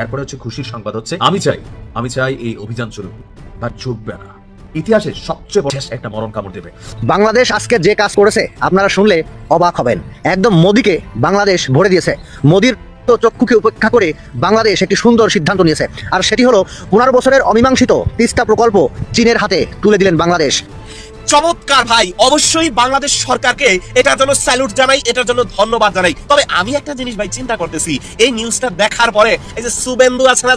এরপরে হচ্ছে খুশির সংবাদ হচ্ছে আমি চাই এই অভিযান চলুক, তার চুকবে না, ইতিহাসের সবচেয়ে বড় একটা মরণ কামড় দেবে। বাংলাদেশ আজকে যে কাজ করেছে আপনারা শুনলে অবাক হবেন। একদম মোদিকে বাংলাদেশ ভরে দিয়েছে। মোদির চক্ষুকে উপেক্ষা করে বাংলাদেশ একটি সুন্দর সিদ্ধান্ত নিয়েছে, আর সেটি হলো 15 বছরের অমীমাংসিত তিস্তা প্রকল্প চীনের হাতে তুলে দিলেন বাংলাদেশ। চমৎকার ভাই, অবশ্যই বাংলাদেশ সরকারকে এটার জন্য স্যালুট জানাই, এটার জন্য ধন্যবাদ জানাই। তবে আমি একটা জিনিস ভাই চিন্তা করতেছি, এই নিউজটা দেখার পরে এই যে শুভেন্দু আছে না,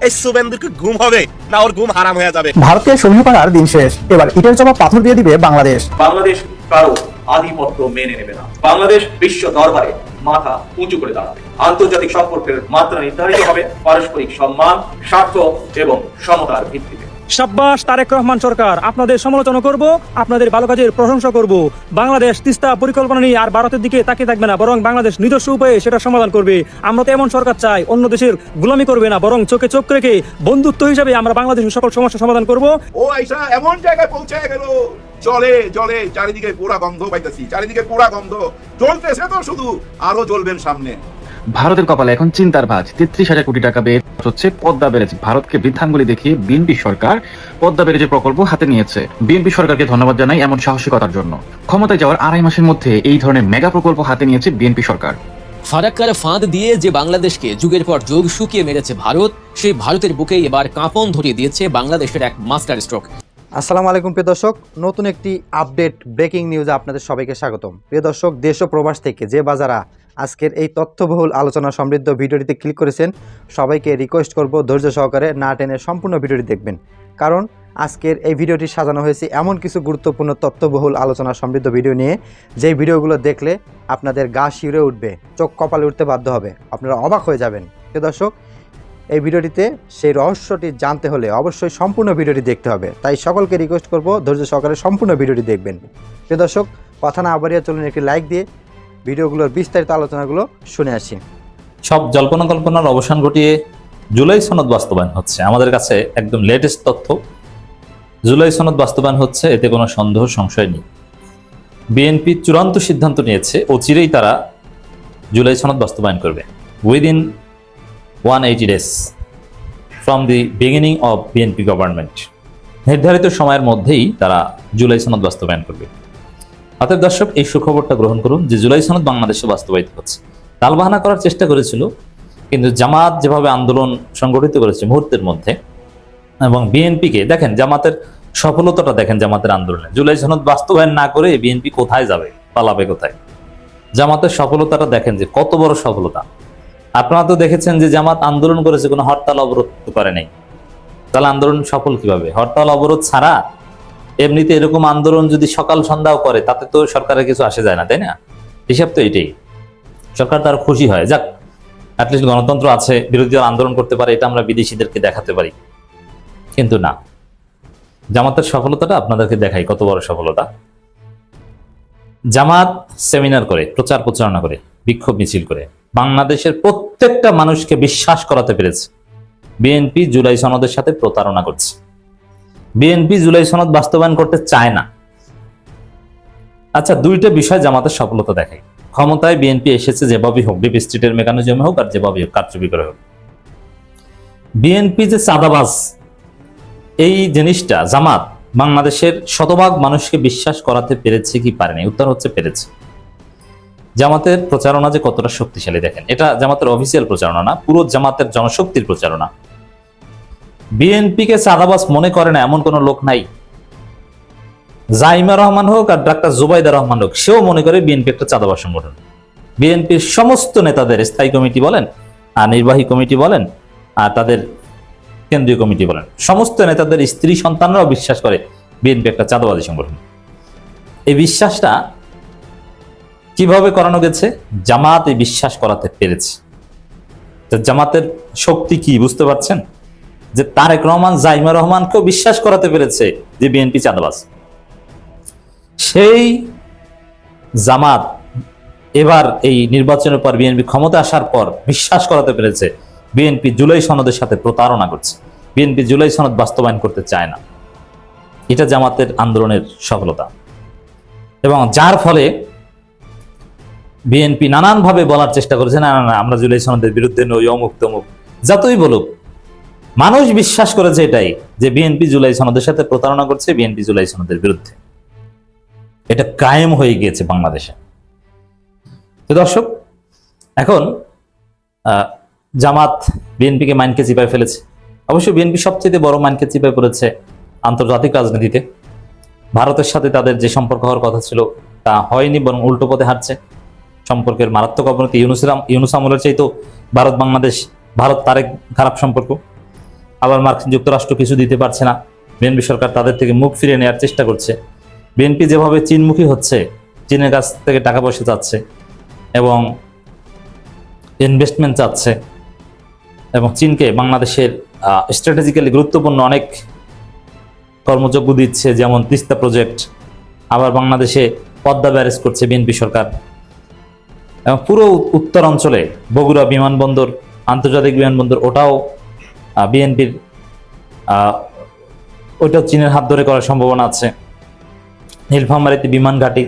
এই শুভেন্দুর কি ঘুম হবে না ওর ঘুম হারাম হয়ে যাবে? ভারতকে সহিংস করার দিন শেষ, এবার ইটের জবাব পাথর দিয়ে দিবে বাংলাদেশ। বাংলাদেশ কারো আধিপত্য মেনে নেবে না। বাংলাদেশ বিশ্ব দরবারে মাথা উঁচু করে দাঁড়াবে। আন্তর্জাতিক সম্পর্কের মাত্রা নির্ধারিত হবে পারস্পরিক সম্মান, স্বার্থ এবং সমতার ভিত্তিতে। শাব্বাশ তারেক রহমান সরকার, আপনাদের সমালোচনা করব, আপনাদের ভালো কাজের প্রশংসা করব। বাংলাদেশ তিস্তা পরিকল্পনা নিয়ে আর ভারতের দিকে তাকিয়ে থাকবে না, বরং বাংলাদেশ নিজস্ব উপায়ে সেটা সমাধান করবে। আমরা তো এমন সরকার চাই, অন্য দেশের গোলামি করবে না, বরং চোখে চোখ রেখে বন্ধুত্ব হিসাবে আমরা বাংলাদেশের সকল সমস্যা সমাধান করব। ও আইসা এমন জায়গায় পৌঁছে গেল, জলে জলে চারিদিকে পোড়া গন্ধ পাইতেছি, চারিদিকে পোড়া গন্ধ জ্বলতেছে, তো শুধু আরো জ্বলবেন সামনে। ভারতের কপালে এখন চিন্তার ভাঁজ। 33,000 কোটি টাকা ব্যয় হচ্ছে পদ্মা ব্যারেজ। ভারতকে বৃদ্ধাঙ্গুলি দেখিয়ে বিএনপি সরকার পদ্মা ব্যারেজের প্রকল্প হাতে নিয়েছে। বিএনপি সরকারকে ধন্যবাদ জানাই এমন সাহসিকতার জন্য। ক্ষমতায় যাওয়ার 2.5 মাসের মধ্যে এই ধরনের মেগা প্রকল্প হাতে নিয়েছে বিএনপি সরকার। ফারাক্কার ফাঁদ দিয়ে যে বাংলাদেশকে যুগের পর যুগ শুকিয়ে মেরেছে ভারত, সেই ভারতের বুকেই এবার কাঁপন ধরিয়ে দিয়েছে বাংলাদেশের এক মাস্টার স্ট্রোক। আসসালামু আলাইকুম প্রিয় দর্শক, নতুন একটি আপডেট ব্রেকিং নিউজে আপনাদের সবাইকে স্বাগতম। প্রিয় দর্শক, দেশ ও প্রবাস থেকে যে বাজারা আজকের এই তথ্যবহুল আলোচনা সমৃদ্ধ ভিডিওটিতে ক্লিক করেছেন, সবাইকে রিকোয়েস্ট করব ধৈর্য সহকারে না টেনে সম্পূর্ণ ভিডিওটি দেখবেন, কারণ আজকের এই ভিডিওটি সাজানো হয়েছে এমন কিছু গুরুত্বপূর্ণ তথ্যবহুল আলোচনা সমৃদ্ধ ভিডিও নিয়ে, যেই ভিডিওগুলো দেখলে আপনাদের গা শিউরে উঠবে, চোখ কপালে উঠতে বাধ্য হবে, আপনারা অবাক হয়ে যাবেন। প্রিয় দর্শক, এই ভিডিওটিতে সেই রহস্যটি জানতে হলে অবশ্যই সম্পূর্ণ ভিডিওটি দেখতে হবে, তাই সকলকে রিকোয়েস্ট করব ধৈর্য সহকারে সম্পূর্ণ ভিডিওটি দেখবেন। প্রিয় দর্শক, কথা না বাড়িয়ে চলুন একটি লাইক দিয়ে ভিডিওগুলোর বিস্তারিত আলোচনাগুলো শুনে আসি। সব জল্পনা কল্পনার অবসান ঘটিয়ে জুলাই সনদ বাস্তবায়ন হচ্ছে। আমাদের কাছে একদম লেটেস্ট তথ্য, জুলাই সনদ বাস্তবায়ন হচ্ছে, এতে কোনো সন্দেহ সংশয় নেই। বিএনপি চূড়ান্ত সিদ্ধান্ত নিয়েছে, অচিরেই তারা জুলাই সনদ বাস্তবায়ন করবে। Within 180 days from the beginning of BNP government, নির্ধারিত সময়ের মধ্যেই তারা জুলাই সনদ বাস্তবায়ন করবে। অতএব দর্শক, এই সুখবরটা গ্রহণ করুন যে জুলাই সনদ বাংলাদেশে বাস্তবায়িত হচ্ছে। তালবাহানা করার চেষ্টা করেছিল, কিন্তু জামাত যেভাবে আন্দোলন সংগঠিত করেছে মুহূর্তের মধ্যে, এবং বিএনপিকে দেখেন, জামাতের সফলতাটা দেখেন, জামাতের আন্দোলনে জুলাই সনদ বাস্তবায়ন না করে বিএনপি কোথায় যাবে, পালাবে কোথায়। জামাতের সফলতাটা দেখেন যে কত বড় সফলতা। আপনারা তো দেখেছেন যে জামাত আন্দোলন করেছে, কোনো হরতাল অবরোধ করে নাই, তাহলে আন্দোলন সফল কিভাবে? হরতাল অবরোধ ছাড়া এমনিতে এরকম আন্দোলন যদি সকাল সন্ধ্যাও করে, তাতে তো সরকারের কিছু আসে যায় না, তাই না? হিসাব তো এটাই। সরকার তার খুশি হয়, যাক অ্যাটলিস্ট গণতন্ত্র আছে, বিরোধীরা আন্দোলন করতে পারে, এটা আমরা বিদেশিদেরকে দেখাতে পারি। কিন্তু না, জামাতের সফলতাটা আপনাদেরকে দেখাই, কত বড় সফলতা। জামাত সেমিনার করে, প্রচার প্রচারণা করে, বিক্ষোভ মিছিল করে বাংলাদেশের প্রত্যেকটা মানুষকে বিশ্বাস করাতে পেরেছে বিএনপি জুলাই সনদের সাথে প্রতারণা করছে। বিএনপি জুলাই সনদ বাস্তবায়ন করতে চায় না। আচ্ছা, দুইটা বিষয় জামাতের সফলতা দেখায়। ক্ষমতায় বিএনপি এসেছে যেভাবেই হোক, ডিপ স্টেটের মেকানিজমে হোক আর যেভাবেই হোক, কারচুপি করে হোক। বিএনপি যে চাঁদাবাজ, এই জিনিসটা জামাত বাংলাদেশের শতভাগ মানুষকে বিশ্বাস করাতে পেরেছে কি পারেনি? উত্তর হচ্ছে পেরেছে। জামাতের প্রচারণা যে কতটা শক্তিশালী দেখেন, এটা জামাতের অফিসিয়াল প্রচারণা না, পুরো জামাতের জনশক্তির প্রচারণা। বিএনপিকে চাঁদাবাজ মনে করে না এমন কোন লোক নাই। জাইমা রহমান হোক আর ডাক্তার জুবাইদা রহমান হোক, সেও মনে করে বিএনপি একটা চাঁদাবাজ সংগঠন। বিএনপির সমস্ত নেতাদের স্থায়ী কমিটি বলেন আর নির্বাহী কমিটি বলেন আর তাদের কেন্দ্রীয় কমিটি বলেন, সমস্ত নেতাদের স্ত্রী সন্তানরাও বিশ্বাস করে বিএনপি একটা চাঁদাবাদী সংগঠন। এই বিশ্বাসটা কিভাবে করানো গেছে? জামাত এই বিশ্বাস করাতে পেরেছে। জামাতের শক্তি কি বুঝতে পারছেন? যে তারেক রহমান জাইমা রহমানকেও বিশ্বাস করাতে পেরেছে যে বিএনপি চাঁদাবাজ। সেই জামাত এবার এই নির্বাচনের পর, বিএনপি ক্ষমতা আসার পর বিশ্বাস করাতে পেরেছে বিএনপি জুলাই সনদের সাথে প্রতারণা করছে, বিএনপি জুলাই সনদ বাস্তবায়ন করতে চায় না। এটা জামাতের আন্দোলনের সফলতা, এবং যার ফলে বিএনপি নানানভাবে বলার চেষ্টা করেছে, না না না, আমরা জুলাই সনদের বিরুদ্ধে নই, অমুক তমুক। যতই বলুক, মানুষ বিশ্বাস করেছে এটাই, যে বিএনপি জুলাই সনদের সাথে প্রতারণা করছে, বিএনপি জুলাই সনদের বিরুদ্ধে। এটা কায়েম হয়ে গিয়েছে বাংলাদেশে। তো দর্শক, এখন জামাত বিএনপিকে মাইনকে চিপায় ফেলেছে। অবশ্যই বিএনপি সবচেয়ে বড় মাইনকে চিপায় পড়েছে আন্তর্জাতিক রাজনীতিতে। ভারতের সাথে তাদের যে সম্পর্ক হওয়ার কথা ছিল তা হয়নি, বরং উল্টো পথে হাঁটছে। সম্পর্কের মারাত্মক অবনতি। ইউনূস আমলের চাইতেও ভারত তারেক খারাপ সম্পর্ক। আবার মার্কিন যুক্তরাষ্ট্র কিছু দিতে পারছে না, বিএনপি সরকার তাদের থেকে মুখ ফিরিয়ে নেওয়ার চেষ্টা করছে। বিএনপি যেভাবে চীনমুখী হচ্ছে, চীনের কাছ থেকে টাকা পয়সা চাচ্ছে এবং ইনভেস্টমেন্ট চাচ্ছে, এবং চীনকে বাংলাদেশের স্ট্র্যাটেজিক্যালি গুরুত্বপূর্ণ অনেক কর্মযজ্ঞ দিচ্ছে, যেমন তিস্তা প্রজেক্ট। আবার বাংলাদেশে পদ্মা ব্যারেজ করছে বিএনপি সরকার, এবং পুরো উত্তর অঞ্চলে বগুড়া বিমানবন্দর, আন্তর্জাতিক বিমানবন্দর, ওটাও বিএনপির, ওইটাও চীনের হাত ধরে করার সম্ভাবনা আছে। নীলফামারীতে বিমান ঘাঁটি,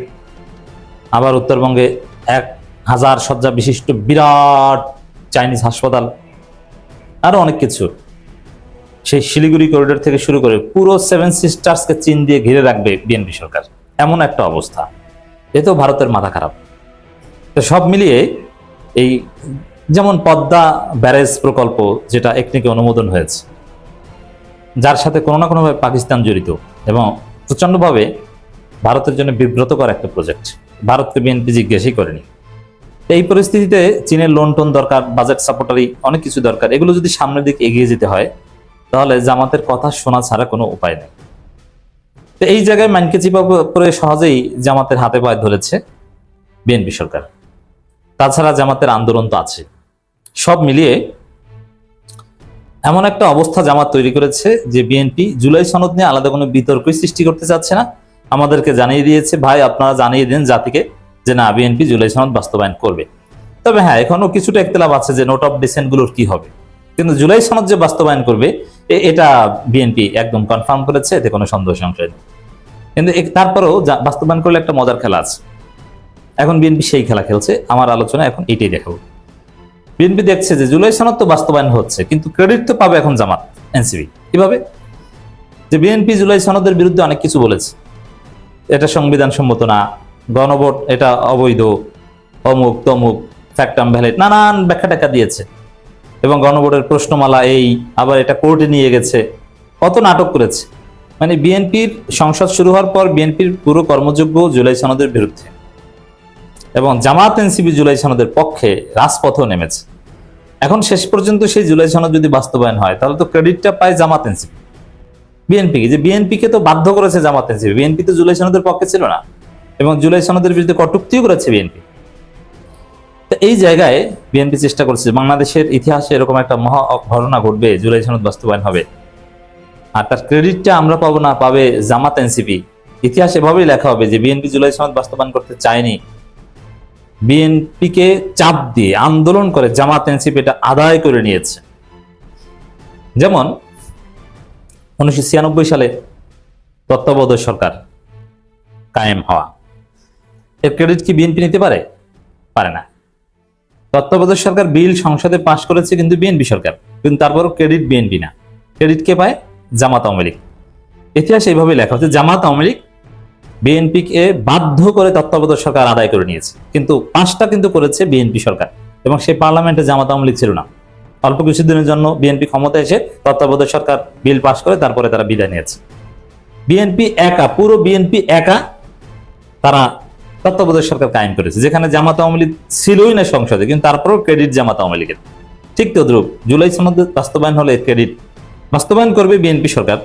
আবার উত্তরবঙ্গে 1000 শয্যা বিশিষ্ট বিরাট চাইনিজ হাসপাতাল, আরো অনেক কিছু। সেই শিলিগুড়ি করিডোর থেকে শুরু করে পুরো 7 সিস্টার্সকে চীন দিয়ে ঘিরে রাখবে বিএনপি সরকার, এমন একটা অবস্থা। এতেও ভারতের মাথা খারাপ। তো সব মিলিয়ে এই যেমন পদ্মা ব্যারেজ প্রকল্প, যেটা একনিকে অনুমোদন হয়েছে, যার সাথে কোনো না কোনোভাবে পাকিস্তান জড়িত এবং প্রচন্ডভাবে ভারতের জন্য বিব্রতকর একটা প্রজেক্ট। ভারতকে বিএনপি জিজ্ঞাসাই করেনি। এই পরিস্থিতিতে চীনের লোন টোন দরকার, বাজেট সাপোর্টারি অনেক কিছু দরকার। এগুলো যদি সামনের দিকে এগিয়ে যেতে হয়, তাহলে জামাতের কথা শোনা ছাড়া কোনো উপায় নেই। তো এই জায়গায় মাইনকে চিপা করে সহজেই জামাতের হাতে পায়ে ধরেছে বিএনপি সরকার। তাছাড়া জামাতের আন্দোলন তো আছে। সব মিলিয়ে এমন একটা অবস্থা জামাত তৈরি করেছে যে বিএনপি জুলাই সনদ নিয়ে আলাদা কোনো বিতর্কই সৃষ্টি করতে চাচ্ছে না। আমাদেরকে জানিয়ে দিয়েছে, ভাই আপনারা জানিয়ে দিন জাতিকে যে না, বিএনপি জুলাই সনদ বাস্তবায়ন করবে। তবে হ্যাঁ, এখনো কিছুটা একতলাপ আছে যে নোট অফ ডিসেন্ট গুলোর কি হবে, কিন্তু জুলাই সনদ যে বাস্তবায়ন করবে এটা বিএনপি একদম কনফার্ম করেছে, এতে কোনো সন্দেহ সংশয় নেই। কিন্তু তারপরেও বাস্তবায়ন করলে একটা মজার খেলা আছে। এখন বিএনপি সেই খেলা খেলছে। আমার আলোচনা এখন এইটাই দেখাবো। বিএনপি দেখছে যে জুলাই সনদ তো বাস্তবায়ন হচ্ছে, কিন্তু ক্রেডিট তো পাবে এখন জামাত, এনসিপি। কিভাবে? যে বিএনপি জুলাই সনদের বিরুদ্ধে অনেক কিছু বলেছে, এটা সংবিধান সম্মত না, গণভোট এটা অবৈধ, অমুক তমুক, ফ্যাক্টাম ভ্যালিড, নানান ব্যাখ্যা টাকা দিয়েছে, এবং গণভোটের প্রশ্নমালা আবার এটা কোর্টে নিয়ে গেছে, কত নাটক করেছে। মানে বিএনপির সংসদ শুরু হওয়ার পর বিএনপির পুরো কর্মযোগ্য জুলাই সনদের বিরুদ্ধে, এবং জামাত এনসিপি জুলাই সনদের পক্ষে রাজপথেও নেমেছে। এখন শেষ পর্যন্ত সেই জুলাই সনদ যদি বাস্তবায়ন হয়, তাহলে তো ক্রেডিটটা পায় জামাত এনসিপি। বিএনপিকে তো বাধ্য করেছে জামাত এনসিপি। বিএনপি তো জুলাই সনদের পক্ষে ছিল না, এবং জুলাই সনদের বিরুদ্ধে কটূক্তিও করেছে বিএনপি। তো এই জায়গায় বিএনপি চেষ্টা করছে বাংলাদেশের ইতিহাসে এরকম একটা মহা ঘটনা ঘটবে, জুলাই সনদ বাস্তবায়ন হবে, আর তার ক্রেডিটটা আমরা পাবো না, পাবে জামাত এনসিপি। ইতিহাস এভাবেই লেখা হবে যে বিএনপি জুলাই সনদ বাস্তবায়ন করতে চায়নি, বিএনপিকে চাপ দিয়ে আন্দোলন করে জামাত এনসিপি এটা আদায় করে নিয়েছে। যেমন 1996 সালে তত্ত্বাবধায়ক সরকার কায়েম হওয়া, এর ক্রেডিট কি বিএনপি নিতে পারে? পারে না। তত্ত্বাবধায়ক সরকার বিল সংসদে পাশ করেছে কিন্তু বিএনপি সরকার, কিন্তু তারপরও ক্রেডিট বিএনপি না। ক্রেডিট কে পায়? জামাত আওয়ামী লীগ। ইতিহাস এইভাবে লেখা হচ্ছে, জামাত আওয়ামী লীগ বিএনপিকে বাধ্য করে তত্ত্বাবধায়ক সরকার আদায় করে নিয়েছে, কিন্তু পাঁচটা কিন্তু করেছে বিএনপি সরকার, এবং সেই পার্লামেন্টে জামাত আওয়ামী লীগ ছিল না। অল্প কিছুদিনের জন্য বিএনপি ক্ষমতা এসে তত্ত্বাবধায়ক সরকার বিল পাশ করে তারপরে তারা বিদায় নিয়েছে। বিএনপি একা, পুরো বিএনপি একা তারা তত্ত্বাবধায়ক সরকার কায়েম করেছে, যেখানে জামাত আওয়ামী লীগ ছিলই না সংসদে, কিন্তু তারপরেও ক্রেডিট জামাত আওয়ামী লীগের। ঠিক তদ্রুপ জুলাই সনদ বাস্তবায়ন হলে ক্রেডিট বাস্তবায়ন করবে বিএনপি সরকার,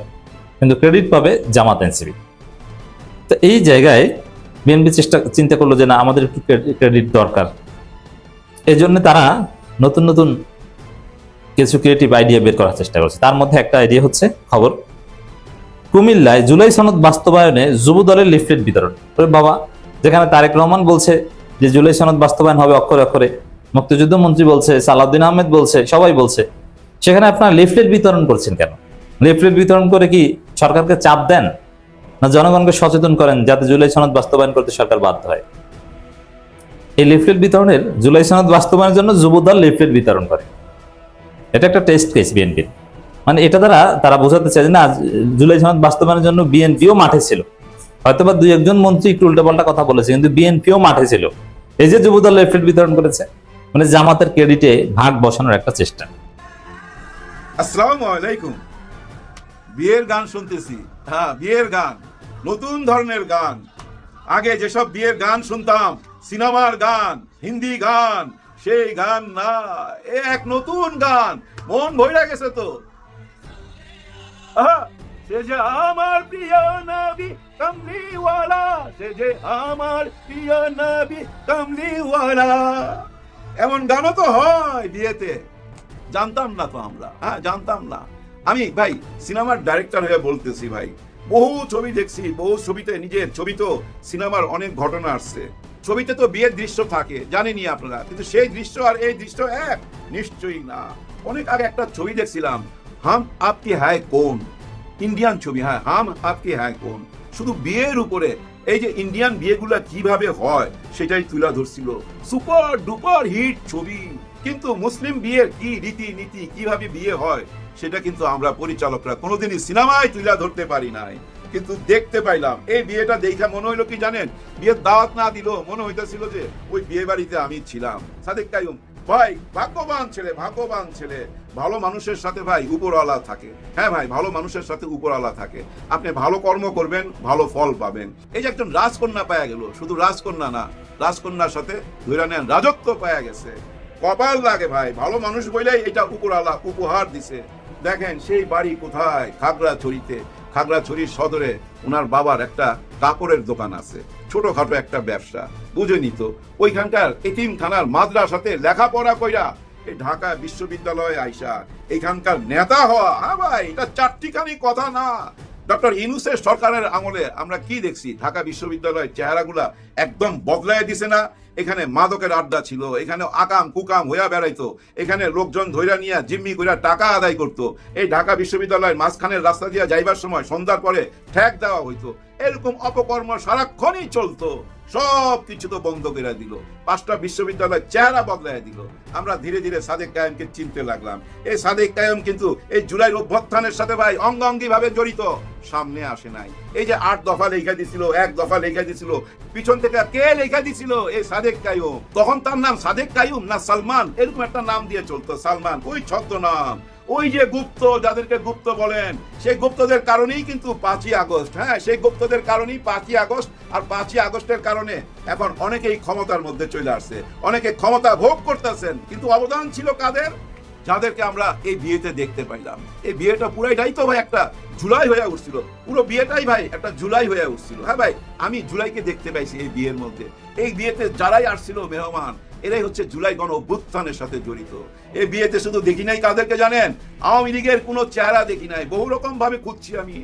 কিন্তু ক্রেডিট পাবে জামাত এনসিপি। তো এই জায়গায় বিএনপি চিন্তা করলো যে না, আমাদের একটু ক্রেডিট দরকার। এই জন্য তারা নতুন নতুন কিছু ক্রিয়েটিভ আইডিয়া বের করার চেষ্টা করছে। তার মধ্যে একটা আইডিয়া হচ্ছে, খবর কুমিল্লায় জুলাই সনদ বাস্তবায়নে যুব দলের লিফলেট বিতরণ। বাবা, যেখানে তারেক রহমান বলছে যে জুলাই সনদ বাস্তবায়ন হবে অক্ষরে অক্ষরে, মুক্তিযুদ্ধ মন্ত্রী বলছে, সালাউদ্দিন আহমেদ বলছে, সবাই বলছে, সেখানে আপনারা লিফলেট বিতরণ করছেন কেন? লিফলেট বিতরণ করে কি সরকারকে চাপ দেন, না জনগণকে সচেতন করেন যাতে জুলাই সনদ বাস্তবায়ন করতে সরকার বাধ্য হয়? এই লিফলেট বিতরণের, জুলাই সনদ বাস্তবায়নের জন্য যুবদল লিফলেট বিতরণ করে। এটা একটা টেস্ট কেস বিএনপির। মানে এটা দ্বারা তারা বোঝাতে চায় যে না, জুলাই সনদ বাস্তবায়নের জন্য বিএনপিও মাঠে ছিল, হয়তোবা দুই একজন মন্ত্রী একটু উল্টাপাল্টা কথা বলেছে, কিন্তু বিএনপিও মাঠে ছিল। এই যে যুবদল লিফলেট বিতরণ করেছে, মানে জামাতের ক্রেডিটে ভাগ বসানোর একটা চেষ্টা। আসসালামু আলাইকুম। বিয়ের গান শুনতেছি, হ্যাঁ বিয়ের গান, নতুন ধরনের গান। আগে যেসব বিয়ের গান শুনতাম, সিনেমার গান, হিন্দি গান, সেই গান না, এ এক নতুন গান। মন ভইরা গেছে তো। আহা, সে যে আমার প্রিয় নবী কামলিওয়ালা, সে যে আমার প্রিয় নবী কামলিওয়ালা। এমন গানও তো হয় বিয়েতে, জানতাম না তো আমরা, হ্যাঁ জানতাম না। আমি ভাই সিনেমার ডাইরেক্টর হয়ে বলতেছি ভাই, বহু ছবি দেখছি, বহু ছবিতে নিজের ছবি তো সিনেমার অনেক ঘটনা আসছে। ছবিতে তো বিয়ের দৃশ্য থাকে, জানেনই আপনারা, কিন্তু সেই দৃশ্য আর এই দৃশ্য এক নিশ্চয়ই না। অনেক আগে একটা ছবি দেখছিলাম, হাম আপকি হ্যায় কোন, ইন্ডিয়ান ছবি, হ্যাঁ হাম আপকি হ্যায় কোন। শুধু বিয়ের উপরে, এই যে ইন্ডিয়ান বিয়েগুলা কিভাবে হয় সেটাই তুলে ধরছিল। সুপার ডুপার হিট ছবি। কিন্তু মুসলিম বিয়ের কি রীতি নীতি, কিভাবে বিয়ে হয়, সেটা কিন্তু আমরা পরিচালকরা কোনোদিনই সিনেমায় তুলে ধরতে পারি নাই। কিন্তু দেখতে পাইলাম, এই বিয়েটা দেখা মনে হইলো কি জানেন, বিয়ের দাওয়াত না দিল, মনে হইতেছিল যে ওই বিয়ে বাড়িতে আমি ছিলাম। সাদেক কাইয়ুম ভাই ভাগ্যবান ছেলে, ভাগ্যবান ছেলে। ভালো মানুষের সাথে ভাই উপরওয়ালা থাকে। হ্যাঁ ভাই, ভালো মানুষের সাথে উপরওয়ালা থাকে। আপনি ভালো কর্ম করবেন, ভালো ফল পাবেন। এই যে একজন রাজকন্যা পাওয়া গেল, শুধু রাজকন্যা না, রাজকন্যার সাথে ধরে নেন রাজত্ব পাওয়া গেছে। কপাল লাগে ভাই, ভালো মানুষ বইলেই এটা উপরওয়ালা উপহার দিছে। দেখেন সেই বাড়ি কোথায়, খাগড়াছড়িতে। খাগড়াছড়ির সদরে ওনার বাবার একটা কাপড়ের দোকান আছে, ছোটখাটো একটা ব্যবসা, বুঝেনি তো। ওইখানকার এতিমখানার মাদ্রাসাতে লেখাপড়া কইরা এই ঢাকা বিশ্ববিদ্যালয়ে আইসা এখানকার নেতা হওয়া, হ্যাঁ ভাই এটা চারটিখানি কথা না। ডক্টর ইউনূসের সরকারের আমলে আমরা কি দেখছি, ঢাকা বিশ্ববিদ্যালয়ের চেহারাগুলা একদম বদলায় দিছে না। এখানে মাদকের আড্ডা ছিল, এখানে আকাম কুকাম হইয়া বেড়াইতো, এখানে লোকজন ধইরা নিয়ে জিম্মি কইরা টাকা আদায় করতো। এই ঢাকা বিশ্ববিদ্যালয়ের মাঝখানের রাস্তা দিয়ে যাইবার সময় সন্ধ্যার পরে ঠ্যাক দেওয়া হইতো। এরকম অপকর্ম সারাক্ষণই চলতো। সব কিছু তো বন্ধ করে দিল, 5টা বিশ্ববিদ্যালয়ের চেহারা বদলায় দিল। আমরা ধীরে ধীরে সাদেক কায়েমকে চিনতে লাগলাম। এই সাদেক কায়েম কিন্তু এই জুলাই অভ্যুত্থানের সাথে ভাই অঙ্গাঙ্গি ভাবে জড়িত, সামনে আসে নাই। এই যে 8 দফা লেখা দিছিল, 1 দফা লেখা দিছিল, পিছন থেকে কে লেখা দিছিল, এই সাদেক কায়েম। তখন তার নাম সাদেক কায়েম না সালমান, এরকম একটা নাম দিয়ে চলতো, সালমান, ওই ছদ্মনাম। ওই যে গুপ্ত, যাদেরকে গুপ্ত বলেন, সেই গুপ্তদের কারণেই কিন্তু 5ই আগস্ট, হ্যাঁ সেই গুপ্তদের কারণেই 5ই আগস্ট। আর 5ই আগস্টের কারণে এখন অনেকেই ক্ষমতার মধ্যে চলে আসছে, অনেকে ক্ষমতা ভোগ করতেছেন। কিন্তু অবদান ছিল কাদের, যাদেরকে আমরা এই বিয়েতে দেখতে পাইলাম। এই বিয়েটা পুরাইটাই তো ভাই একটা জুলাই হয়ে উঠছিল, পুরো বিয়েটাই ভাই একটা জুলাই হয়ে উঠছিল। হ্যাঁ ভাই, আমি জুলাইকে দেখতে পাইছি এই বিয়ের মধ্যে। এই বিয়েতে যারাই আসছিল মেহমান, এরাই হচ্ছে জুলাই গণ অভ্যুত্থানের সাথে জড়িত। এই বিয়েতে শুধু দেখি নাই কাদেরকে জানেন, আওয়ামী লীগের কোনো চেহারা দেখি নাই। বহু রকম ভাবে খুঁজছি আমি,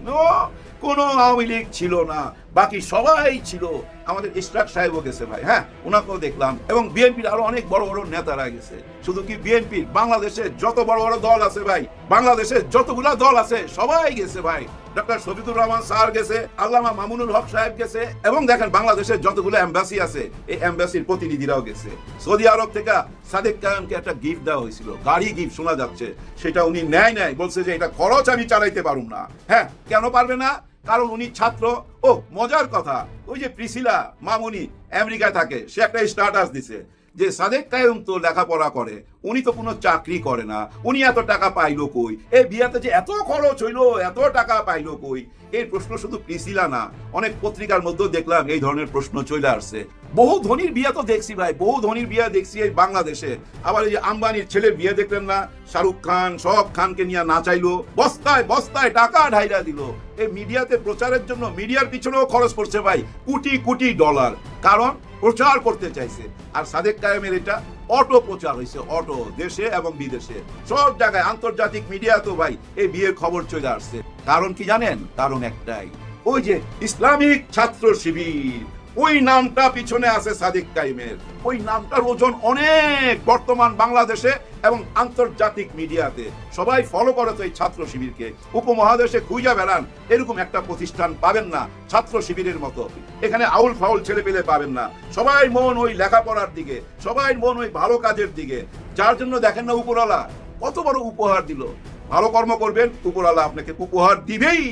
কোনো আওয়ামী লীগ ছিল না, বাকি সবাই ছিল। আমাদের ইশরাক সাহেবও গেছে ভাই, হ্যাঁ ওনাকেও দেখলাম, এবং বিএনপির আরো অনেক বড় বড় নেতারা গেছে। শুধু কি বিএনপির, বাংলাদেশে যত বড় বড় দল আছে ভাই, বাংলাদেশে যতগুলা দল আছে সবাই গেছে ভাই। ডক্টর শফিকুর রহমান স্যার গেছে, আল্লামা মামুনুল হক সাহেব গেছে, এবং দেখেন বাংলাদেশের যতগুলো এম্বাসি আছে এই এম্বাসির প্রতিনিধিরাও গেছে। সৌদি আরব থেকে সাদেক কায়েমকে একটা গিফট দেওয়া হয়েছিল, গাড়ি গিফট শোনা যাচ্ছে, সেটা উনি নেয়, বলছে যে এটা খরচ আমি চালাইতে পারুম না। হ্যাঁ কেন পারবে না, কারণ উনি ছাত্র। ও মজার কথা, ওই যে প্রিসিলা মামুনি আমেরিকায় থাকে, সে একটা স্ট্যাটাস দিছে যে সাদেক কায়েম তো লেখাপড়া করে, উনি তো কোনো চাকরি করে না, উনি এত টাকা পাইলো কই, এই বিয়াতে যে এত খরচ হইলো, এত টাকা পাইলো কই। এই প্রশ্ন শুধু প্রিসিলা না, অনেক পত্রিকার মধ্যেও দেখলাম এই ধরনের প্রশ্ন চলে আসছে। বহু ধনীর বিয়ে তো দেখছি ভাই, বহু ধনীর বিয়ে দেখছি এই বাংলাদেশে। আবার এই যে আম্বানির ছেলের বিয়ে দেখলেন না, শাহরুখ খান সব খানকে নিয়ে নাচাইলো, বস্তায় বস্তায় টাকা ঢাইরা দিল। এই মিডিয়াতে প্রচারের জন্য, মিডিয়ার পিছনেও খরচ করছে ভাই কোটি কোটি ডলার, কারণ প্রচার করতে চাইছে। আর সাদেক কায়েমের এটা অটো প্রচার হয়েছে, অটো, দেশে এবং বিদেশে সব জায়গায়, আন্তর্জাতিক মিডিয়া তো ভাই এই বিয়ের খবর চলে আসছে। কারণ কি জানেন, কারণ একটাই, ওই যে ইসলামিক ছাত্র শিবির, ওই নামটা পিছনে আছে সাদেক কায়েমের। ওই নামটার ওজন অনেক বর্তমান বাংলাদেশে এবং আন্তর্জাতিক মিডিয়াতে। সবাই ফলো করে তো এই ছাত্র শিবিরকে। উপমহাদেশে খুঁজা বেড়ান, এরকম একটা প্রতিষ্ঠান পাবেন না ছাত্র শিবিরের মতো। এখানে আউল ফাউল ছেলে পেলে পাবেন না, সবাই মন ওই লেখাপড়ার দিকে, সবাই মন ওই ভালো কাজের দিকে। যার জন্য দেখেন না উপরওয়ালা কত বড় উপহার দিল। ভালো কর্ম করবেন, উপরওয়ালা আপনাকে উপহার দিবেই,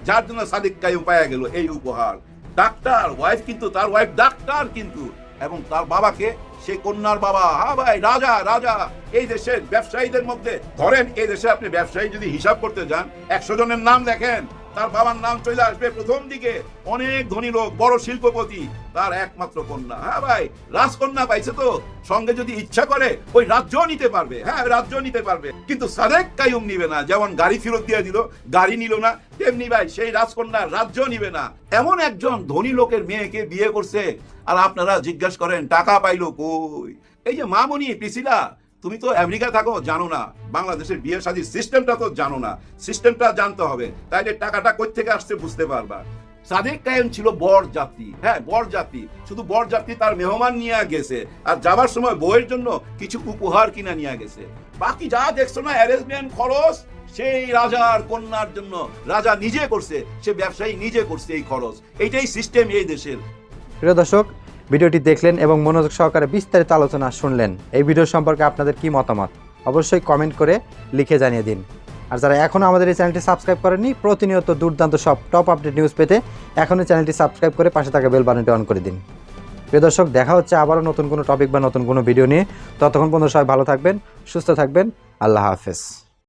যার জন্য সাদিক কাইয়ুম পাওয়া গেল এই উপহার। ডাক্তার ওয়াইফ, কিন্তু তার ওয়াইফ ডাক্তার, কিন্তু এবং তার বাবাকে সে কন্যার বাবা। হ্যাঁ ভাই, রাজা রাজা। এই দেশের ব্যবসায়ীদের মধ্যে ধরেন, এই দেশে আপনি ব্যবসায়ী যদি হিসাব করতে যান, 100 জনের নাম দেখেন, তার বাবার নাম চলে আসবে প্রথম দিকে। অনেক ধনী লোক, বড় শিল্পপতি, তার একমাত্র কন্যা। হ্যাঁ ভাই, রাজকন্যা পাইছে তো, সঙ্গে যদি ইচ্ছা করে ওই রাজ্য নিতে পারবে। হ্যাঁ, রাজ্য নিতে পারবে, কিন্তু সাদেক কাইয়ুম নিবে না। যেমন গাড়ি ফেরত দিয়ে দিল, গাড়ি নিল না, তেমনি ভাই সেই রাজকন্যা রাজ্য নিবে না। এমন একজন ধনী লোকের মেয়েকে বিয়ে করছে, আর আপনারা জিজ্ঞাসা করেন টাকা পাইলো কই? এই যে মামনি পিসিলা, তুমি তো আমেরিকা থাকো, জানো না বাংলাদেশের বিয়ে শাদীর সিস্টেমটা, তো জানো না। সিস্টেমটা জানতে হবে, তাইলে টাকাটা কই থেকে আসছে বুঝতে পারবা। সাদেক কাইয়ুম ছিল বর যাত্রী। হ্যাঁ, বর যাত্রী, শুধু বর যাত্রী, তার মেহমান নিয়ে গেছে, আর যাবার সময় বউয়ের জন্য কিছু উপহার কিনা নিয়ে গেছে। বাকি যা দেখছো না অ্যারেঞ্জমেন্ট খরচ, সেই রাজার কন্যার জন্য রাজা নিজে করছে, সে ব্যবসায়ী নিজে করছে এই খরচ। এইটাই সিস্টেম এই দেশের। প্রিয় দর্শক, ভিডিওটি দেখলেন এবং মনোযোগ সহকারে বিস্তারিত আলোচনা শুনলেন। এই ভিডিও সম্পর্কে আপনাদের কি মতামত অবশ্যই কমেন্ট করে লিখে জানিয়ে দিন। আর যারা এখনও আমাদের এই চ্যানেলটি সাবস্ক্রাইব করেননি, প্রতিনিয়ত দুর্দান্ত সব টপ আপডেট নিউজ পেতে এখনই চ্যানেলটি সাবস্ক্রাইব করে পাশে থাকা বেল বাটনটি অন করে দিন। প্রিয় দর্শক, দেখা হচ্ছে আবারও নতুন কোনো টপিক বা নতুন কোনো ভিডিও নিয়ে। ততক্ষণ পর্যন্ত সবাই ভালো থাকবেন, সুস্থ থাকবেন। আল্লাহ হাফেজ।